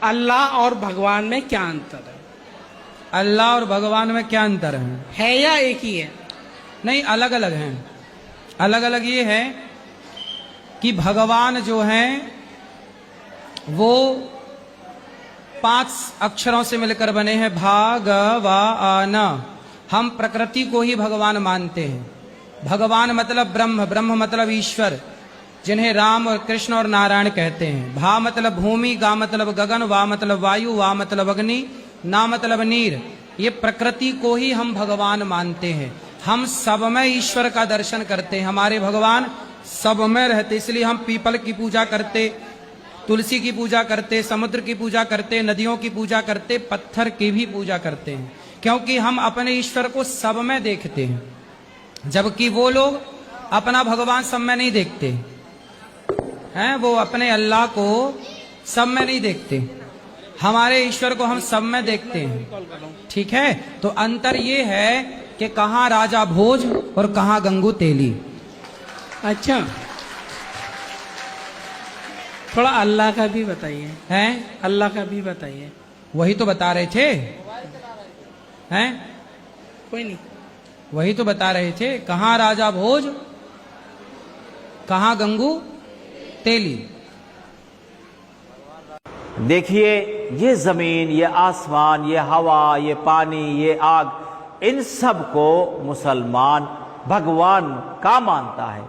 अल्लाह और भगवान में क्या अंतर है? अल्लाह और भगवान में क्या अंतर है या एक ही है? नहीं, अलग अलग हैं। अलग अलग ये है कि भगवान जो हैं वो 5 अक्षरों से मिलकर बने हैं, भगवान। हम प्रकृति को ही भगवान मानते हैं। भगवान मतलब ब्रह्म, ब्रह्म मतलब ईश्वर, जिन्हें राम और कृष्ण और नारायण कहते हैं। भा मतलब भूमि, गा मतलब गगन, वा मतलब वायु, वा मतलब अग्नि, ना मतलब नीर। ये प्रकृति को ही हम भगवान मानते हैं। हम सब में ईश्वर का दर्शन करते हैं। हमारे भगवान सब में रहते, इसलिए हम पीपल की पूजा करते, तुलसी की पूजा करते, समुद्र की पूजा करते, नदियों की पूजा करते, पत्थर की भी पूजा करते हैं, क्योंकि हम अपने ईश्वर को सब में देखते हैं, जबकि वो लोग अपना भगवान सब में नहीं देखते हैं। वो अपने अल्लाह को सब में नहीं देखते, हमारे ईश्वर को हम सब में देखते हैं। ठीक है, तो अंतर ये है कि कहाँ राजा भोज और कहाँ गंगू तेली। अच्छा, थोड़ा अल्लाह का भी बताइए। हैं? अल्लाह का भी बताइए। वही तो बता रहे थे। हैं? कोई नहीं, वही तो बता रहे थे, कहाँ राजा भोज, कहाँ गंगू तेली। देखिए, ये जमीन, ये आसमान, ये हवा, ये पानी, ये आग, इन सब को मुसलमान भगवान का मानता है,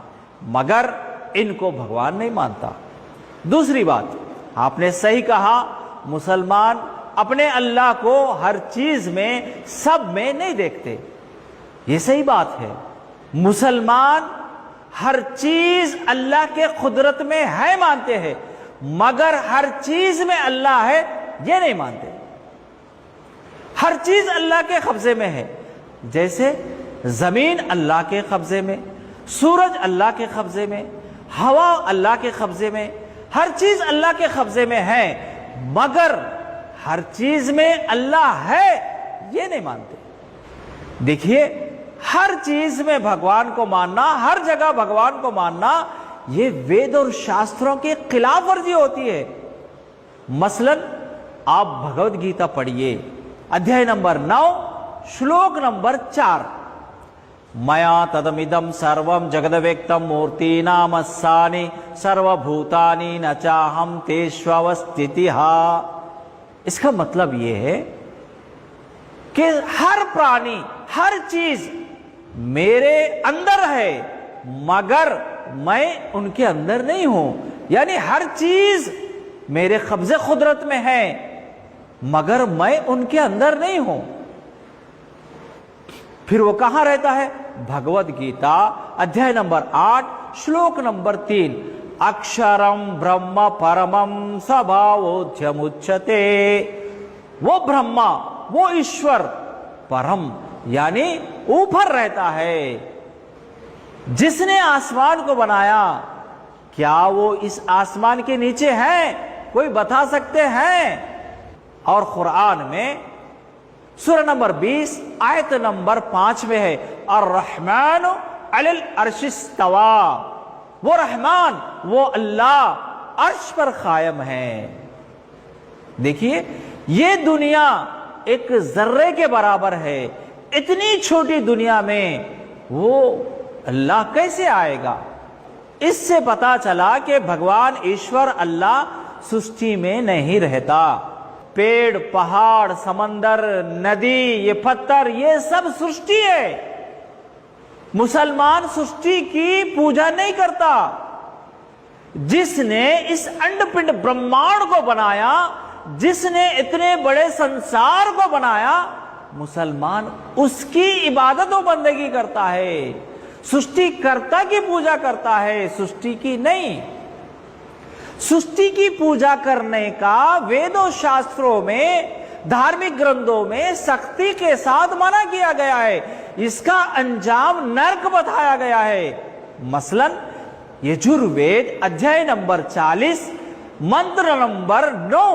मगर इनको भगवान नहीं मानता। दूसरी बात, आपने सही कहा, मुसलमान अपने अल्लाह को हर चीज में, सब में नहीं देखते। ये सही बात है। मुसलमान हर चीज अल्लाह के कुदरत में है मानते हैं, मगर हर चीज में अल्लाह है ये नहीं मानते। हर चीज अल्लाह के कब्जे में है। जैसे जमीन अल्लाह के कब्जे में, सूरज अल्लाह के कब्जे में, हवा अल्लाह के कब्जे में, हर चीज अल्लाह के कब्जे में है, मगर हर चीज में अल्लाह है ये नहीं मानते। देखिए, हर चीज में भगवान को मानना, हर जगह भगवान को मानना, ये वेद और शास्त्रों की खिलाफ वर्जी होती है। मसलन आप भगवद गीता पढ़िए, अध्याय नंबर 9, श्लोक नंबर 4, मया तदमिदं सर्वं जगदव्यक्तं मूर्तिनामस्सानि सर्वभूतानि न चाहं तेष्वस्थितिः। इसका मतलब यह है कि हर प्राणी, हर चीज मेरे अंदर है, मगर मैं उनके अंदर नहीं हूं। यानी हर चीज मेरे कब्जे कुदरत में है, मगर मैं उनके अंदर नहीं हूं। फिर वो कहां रहता है? भगवद गीता अध्याय नंबर 8, श्लोक नंबर 3, अक्षरम ब्रह्म परमम स्वभावोध्यमुच्यते। वो ब्रह्मा, वो ईश्वर परम यानी ऊपर रहता है। जिसने आसमान को बनाया, क्या वो इस आसमान के नीचे है? कोई बता सकते हैं? और कुरान में सूरह नंबर 20 आयत नंबर 5 में है, अर्रहमान अलल अर्श इस्तवा। वो रहमान, वो अल्लाह अर्श पर कायम है। देखिए, ये दुनिया एक जर्रे के बराबर है। इतनी छोटी दुनिया में वो अल्लाह कैसे आएगा? इससे पता चला कि भगवान ईश्वर अल्लाह सृष्टि में नहीं रहता। पेड़, पहाड़, समंदर, नदी, ये पत्थर, ये सब सृष्टि है। मुसलमान सृष्टि की पूजा नहीं करता। जिसने इस अंडपिंड ब्रह्मांड को बनाया, जिसने इतने बड़े संसार को बनाया, मुसलमान उसकी इबादत और बंदगी करता है, सृष्टिकर्ता की पूजा करता है, सृष्टि की नहीं। सृष्टि की पूजा करने का वेदों शास्त्रों में, धार्मिक ग्रंथों में सख्ती के साथ मना किया गया है। इसका अंजाम नरक बताया गया है। मसलन यजुर्वेद अध्याय नंबर 40 मंत्र नंबर 9,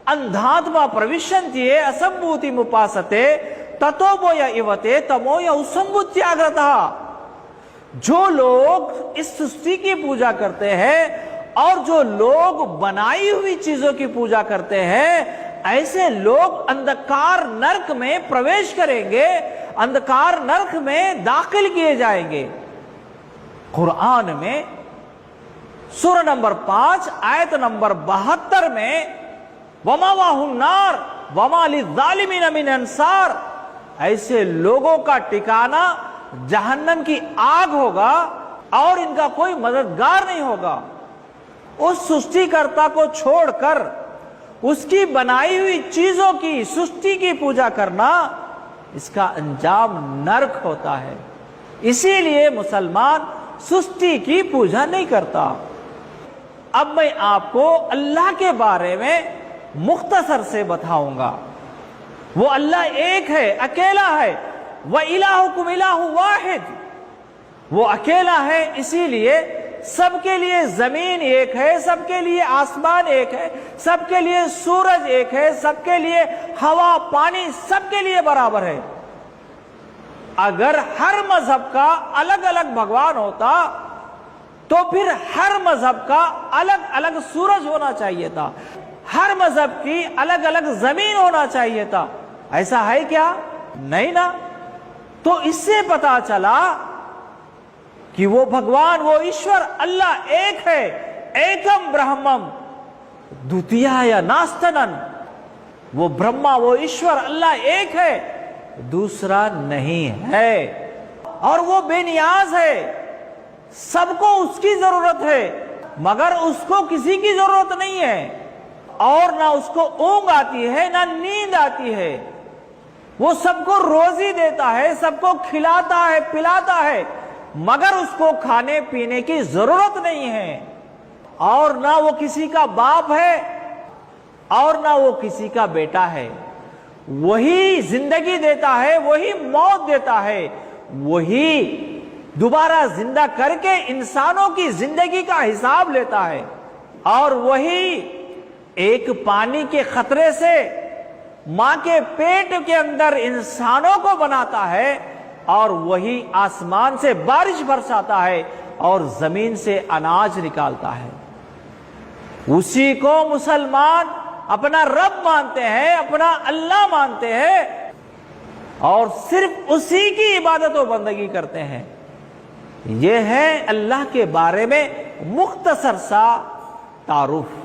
अंधात्मा प्रविशन्ति असंभूति मुपासते ततो बोय इवते तमोय उसंभूत्याग्रतः। जो लोग इस सृष्टि की पूजा करते हैं اور جو لوگ بنائی ہوئی چیزوں کی پوجا کرتے ہیں ایسے لوگ اندھکار نرک میں پرویش کریں گے، اندھکار نرک میں داخل کیے جائیں گے۔ قرآن میں سورہ نمبر 5 آیت نمبر 72 میں وَمَأْوَاهُ النَّارُ وَمَا لِلظَّالِمِينَ مِنْ أَنصَارٍ، ایسے لوگوں کا ٹھکانہ جہنم کی آگ ہوگا اور ان کا کوئی مددگار نہیں ہوگا۔ اس سستی کرتا کو چھوڑ کر اس کی بنائی ہوئی چیزوں کی سستی کی پوجا کرنا، اس کا انجام نرک ہوتا ہے۔ اسی لیے مسلمان سستی کی پوجا نہیں کرتا۔ اب میں آپ کو اللہ کے بارے میں مختصر سے بتاؤں گا۔ وہ اللہ ایک ہے، اکیلا ہے۔ وَإِلَٰهُكُمْ إِلَٰهٌ وَاحِدٌ، وہ اکیلا ہے، اسی لیے سب کے لیے زمین ایک ہے، سب کے لیے آسمان ایک ہے، سب کے لیے سورج ایک ہے، سب کے لیے ہوا پانی سب کے لیے برابر ہے۔ اگر ہر مذہب کا الگ الگ بھگوان ہوتا تو پھر ہر مذہب کا الگ الگ سورج ہونا چاہیے تھا، ہر مذہب کی الگ الگ زمین ہونا چاہیے تھا۔ ایسا ہے کیا؟ نہیں نا۔ تو اس سے پتا چلا کہ وہ بھگوان، وہ ایشور اللہ ایک ہے، ایکم برہمم دوتیایا ناستنن، وہ برہما، وہ ایشور اللہ ایک ہے، دوسرا نہیں ہے، اور وہ بے نیاز ہے، سب کو اس کی ضرورت ہے مگر اس کو کسی کی ضرورت نہیں ہے، اور نہ اس کو اونگ آتی ہے نہ نیند آتی ہے۔ وہ سب کو روزی دیتا ہے، سب کو کھلاتا ہے پلاتا ہے مگر اس کو کھانے پینے کی ضرورت نہیں ہے، اور نہ وہ کسی کا باپ ہے اور نہ وہ کسی کا بیٹا ہے۔ وہی زندگی دیتا ہے، وہی موت دیتا ہے، وہی دوبارہ زندہ کر کے انسانوں کی زندگی کا حساب لیتا ہے، اور وہی ایک پانی کے خطرے سے ماں کے پیٹ کے اندر انسانوں کو بناتا ہے، اور وہی آسمان سے بارش برساتا ہے اور زمین سے اناج نکالتا ہے۔ اسی کو مسلمان اپنا رب مانتے ہیں، اپنا اللہ مانتے ہیں، اور صرف اسی کی عبادت و بندگی کرتے ہیں۔ یہ ہے اللہ کے بارے میں مختصر سا تعارف۔